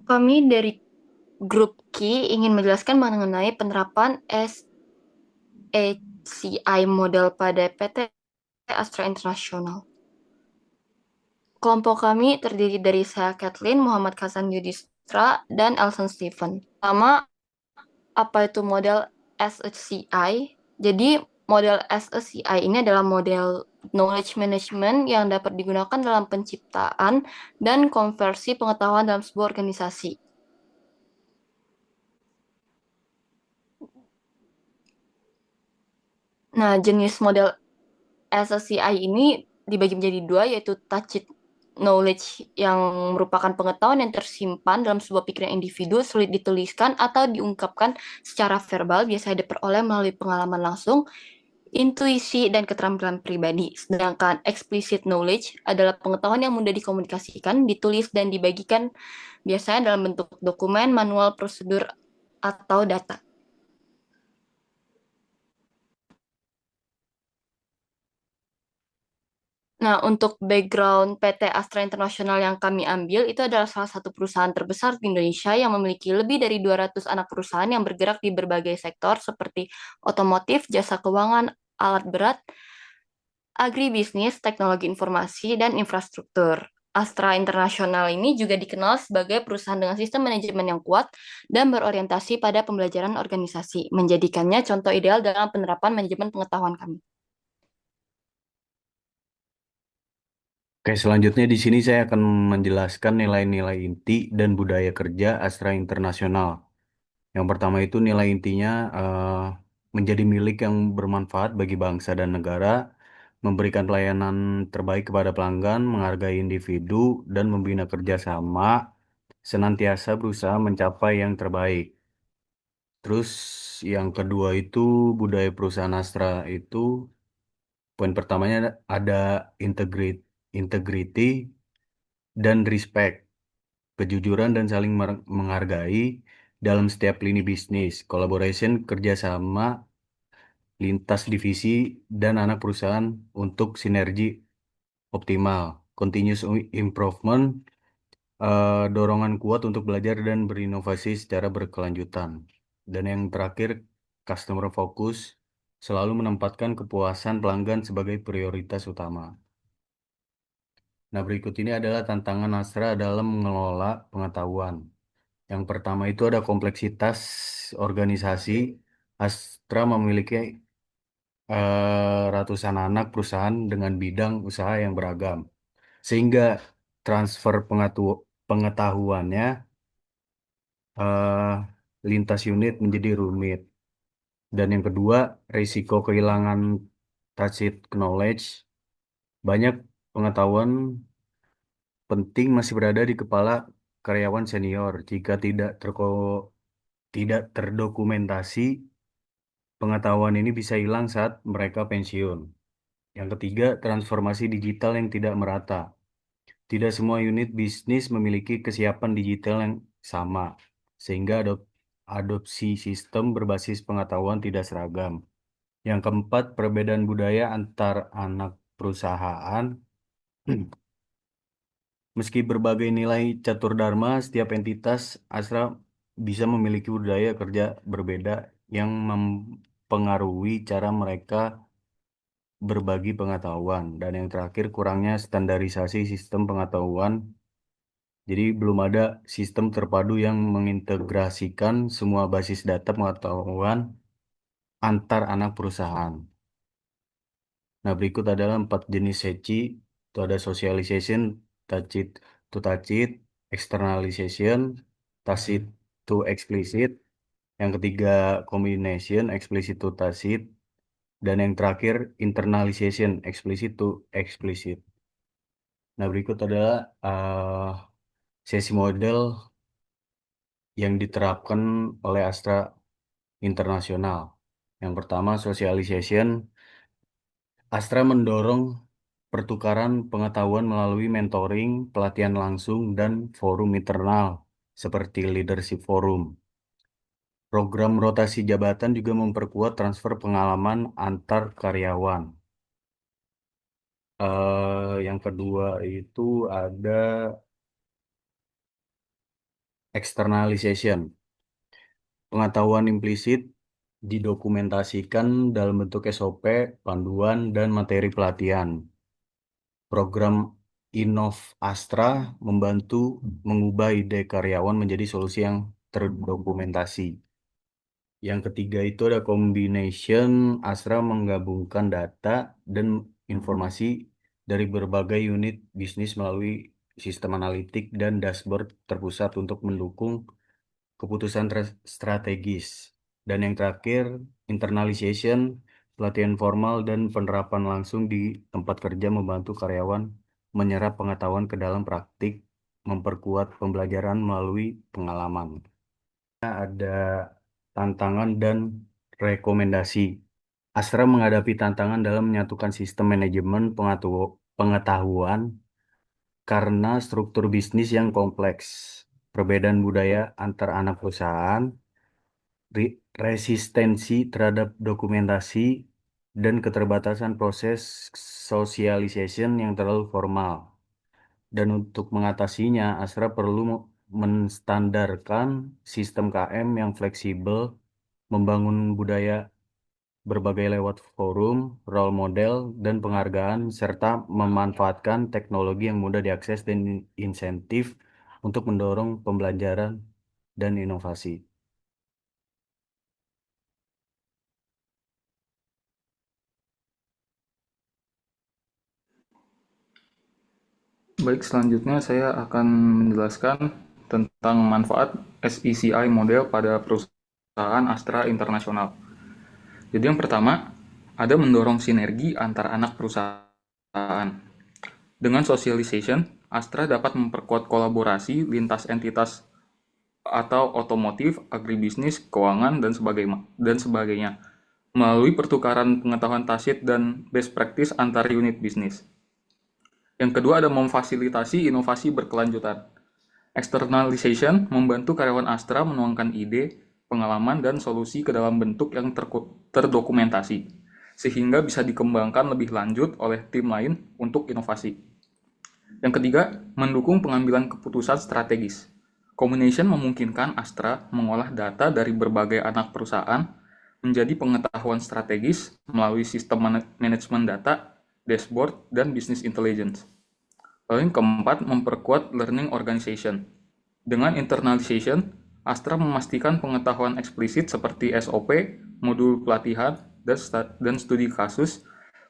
Kami dari grup Ki ingin menjelaskan mengenai penerapan SECI model pada PT Astra International. Kelompok kami terdiri dari saya, Kathleen, Muhammad Hasan Yudhistra, dan Elson Stephen. Pertama, apa itu model SECI? Jadi, model SECI ini adalah model knowledge management yang dapat digunakan dalam penciptaan dan konversi pengetahuan dalam sebuah organisasi. Nah, jenis model SSCI ini dibagi menjadi dua, yaitu tacit knowledge yang merupakan pengetahuan yang tersimpan dalam sebuah pikiran individu, sulit dituliskan atau diungkapkan secara verbal, biasanya diperoleh melalui pengalaman langsung, intuisi, dan keterampilan pribadi. Sedangkan explicit knowledge adalah pengetahuan yang mudah dikomunikasikan, ditulis, dan dibagikan biasanya dalam bentuk dokumen, manual, prosedur, atau data. Nah, untuk background PT Astra International yang kami ambil, itu adalah salah satu perusahaan terbesar di Indonesia yang memiliki lebih dari 200 anak perusahaan yang bergerak di berbagai sektor seperti otomotif, jasa keuangan, alat berat, agribisnis, teknologi informasi, dan infrastruktur. Astra International ini juga dikenal sebagai perusahaan dengan sistem manajemen yang kuat dan berorientasi pada pembelajaran organisasi, menjadikannya contoh ideal dalam penerapan manajemen pengetahuan kami. Oke, selanjutnya di sini saya akan menjelaskan nilai-nilai inti dan budaya kerja Astra Internasional. Yang pertama itu nilai intinya menjadi milik yang bermanfaat bagi bangsa dan negara, memberikan pelayanan terbaik kepada pelanggan, menghargai individu, dan membina kerjasama, senantiasa berusaha mencapai yang terbaik. Terus yang kedua itu budaya perusahaan Astra itu poin pertamanya ada integrity, integrity dan respect, kejujuran dan saling menghargai dalam setiap lini bisnis, collaboration, kerjasama lintas divisi dan anak perusahaan untuk sinergi optimal, continuous improvement, dorongan kuat untuk belajar dan berinovasi secara berkelanjutan. Dan yang terakhir, customer focus, selalu menempatkan kepuasan pelanggan sebagai prioritas utama. Nah, berikut ini adalah tantangan Astra dalam mengelola pengetahuan. Yang pertama itu ada kompleksitas organisasi. Astra memiliki ratusan anak perusahaan dengan bidang usaha yang beragam, sehingga transfer pengetahuannya eh, lintas unit menjadi rumit. Dan yang kedua, risiko kehilangan tacit knowledge. Banyak pengetahuan penting masih berada di kepala karyawan senior. Jika tidak terdokumentasi, pengetahuan ini bisa hilang saat mereka pensiun. Yang ketiga, transformasi digital yang tidak merata. Tidak semua unit bisnis memiliki kesiapan digital yang sama, sehingga adopsi sistem berbasis pengetahuan tidak seragam. Yang keempat, perbedaan budaya antar anak perusahaan. Meski berbagai nilai catur dharma, setiap entitas Astra bisa memiliki budaya kerja berbeda yang mempengaruhi cara mereka berbagi pengetahuan. Dan yang terakhir, kurangnya standarisasi sistem pengetahuan. Jadi belum ada sistem terpadu yang mengintegrasikan semua basis data pengetahuan antar anak perusahaan. Nah, berikut adalah 4 jenis SECI. Itu ada socialization, tacit to tacit, externalization, tacit to explicit. Yang ketiga, combination, explicit to tacit. Dan yang terakhir, internalization, explicit to explicit. Nah, berikut adalah sesi model yang diterapkan oleh Astra Internasional. Yang pertama, socialization. Astra mendorong pertukaran pengetahuan melalui mentoring, pelatihan langsung, dan forum internal seperti leadership forum. Program rotasi jabatan juga memperkuat transfer pengalaman antar karyawan. Yang kedua itu ada Externalization. Pengetahuan implisit didokumentasikan dalam bentuk SOP, panduan, dan materi pelatihan. Program Innov Astra membantu mengubah ide karyawan menjadi solusi yang terdokumentasi. Yang ketiga itu ada combination. Astra menggabungkan data dan informasi dari berbagai unit bisnis melalui sistem analitik dan dashboard terpusat untuk mendukung keputusan strategis. Dan yang terakhir, internalization, pelatihan formal dan penerapan langsung di tempat kerja membantu karyawan menyerap pengetahuan ke dalam praktik, memperkuat pembelajaran melalui pengalaman. Ada tantangan dan rekomendasi. Astra menghadapi tantangan dalam menyatukan sistem manajemen pengetahuan karena struktur bisnis yang kompleks, perbedaan budaya antar anak perusahaan, resistensi terhadap dokumentasi, dan keterbatasan proses socialization yang terlalu formal. Dan untuk mengatasinya, Astra perlu menstandarkan sistem KM yang fleksibel, membangun budaya berbagai lewat forum, role model, dan penghargaan, serta memanfaatkan teknologi yang mudah diakses dan insentif untuk mendorong pembelajaran dan inovasi. Baik, selanjutnya saya akan menjelaskan tentang manfaat SECI model pada perusahaan Astra Internasional. Jadi yang pertama, ada mendorong sinergi antar anak perusahaan. Dengan socialization, Astra dapat memperkuat kolaborasi lintas entitas atau otomotif, agribisnis, keuangan, dan sebagainya melalui pertukaran pengetahuan tacit dan best practice antar unit bisnis. Yang kedua ada memfasilitasi inovasi berkelanjutan. Externalization membantu karyawan Astra menuangkan ide, pengalaman, dan solusi ke dalam bentuk yang terdokumentasi, sehingga bisa dikembangkan lebih lanjut oleh tim lain untuk inovasi. Yang ketiga, mendukung pengambilan keputusan strategis. Combination memungkinkan Astra mengolah data dari berbagai anak perusahaan menjadi pengetahuan strategis melalui sistem manajemen data, dashboard, dan business intelligence. Lalu yang keempat, memperkuat learning organization. Dengan internalization, Astra memastikan pengetahuan eksplisit seperti SOP, modul pelatihan, dan studi kasus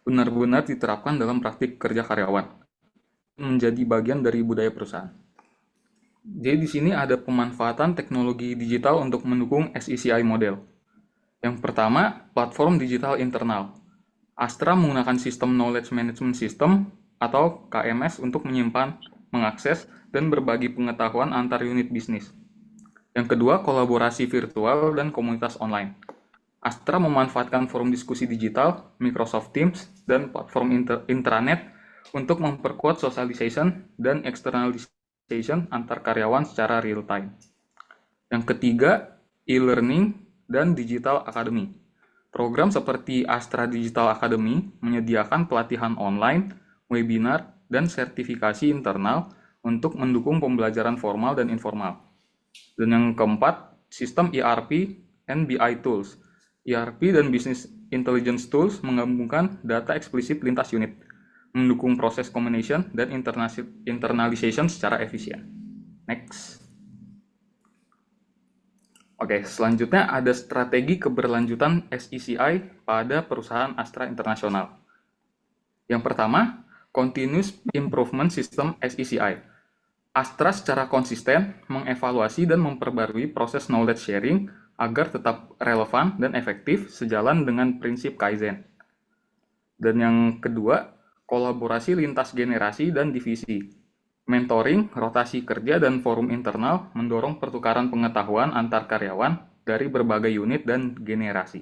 benar-benar diterapkan dalam praktik kerja karyawan, menjadi bagian dari budaya perusahaan. Jadi di sini ada pemanfaatan teknologi digital untuk mendukung SECI model. Yang pertama, platform digital internal. Astra menggunakan sistem Knowledge Management System atau KMS untuk menyimpan, mengakses, dan berbagi pengetahuan antar unit bisnis. Yang kedua, kolaborasi virtual dan komunitas online. Astra memanfaatkan forum diskusi digital, Microsoft Teams, dan platform intranet untuk memperkuat socialization dan externalization antar karyawan secara real time. Yang ketiga, e-learning dan digital academy. Program seperti Astra Digital Academy menyediakan pelatihan online, webinar, dan sertifikasi internal untuk mendukung pembelajaran formal dan informal. Dan yang keempat, sistem ERP and BI tools. ERP dan Business Intelligence Tools menggabungkan data eksplisit lintas unit, mendukung proses combination dan internalization secara efisien. Next. Oke, selanjutnya ada strategi keberlanjutan SECI pada perusahaan Astra Internasional. Yang pertama, Continuous Improvement System SECI. Astra secara konsisten mengevaluasi dan memperbarui proses knowledge sharing agar tetap relevan dan efektif sejalan dengan prinsip Kaizen. Dan yang kedua, kolaborasi lintas generasi dan divisi. Mentoring, rotasi kerja, dan forum internal mendorong pertukaran pengetahuan antar karyawan dari berbagai unit dan generasi.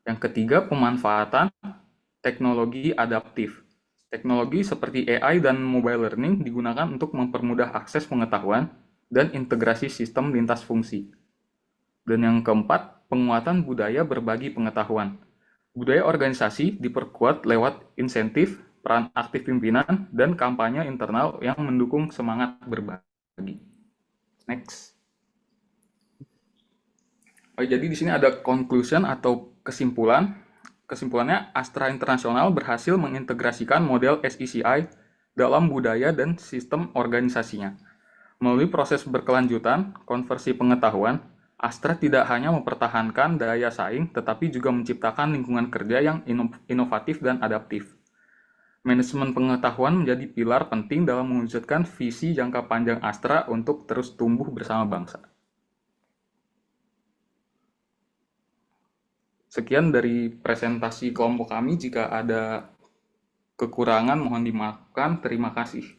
Yang ketiga, pemanfaatan teknologi adaptif. Teknologi seperti AI dan mobile learning digunakan untuk mempermudah akses pengetahuan dan integrasi sistem lintas fungsi. Dan yang keempat, penguatan budaya berbagi pengetahuan. Budaya organisasi diperkuat lewat insentif, peran aktif pimpinan, dan kampanye internal yang mendukung semangat berbagi. Next. Jadi di sini ada conclusion atau kesimpulan. Kesimpulannya, Astra Internasional berhasil mengintegrasikan model SECI dalam budaya dan sistem organisasinya. Melalui proses berkelanjutan, konversi pengetahuan, Astra tidak hanya mempertahankan daya saing, tetapi juga menciptakan lingkungan kerja yang inovatif dan adaptif. Manajemen pengetahuan menjadi pilar penting dalam mewujudkan visi jangka panjang Astra untuk terus tumbuh bersama bangsa. Sekian dari presentasi kelompok kami. Jika ada kekurangan mohon dimaafkan. Terima kasih.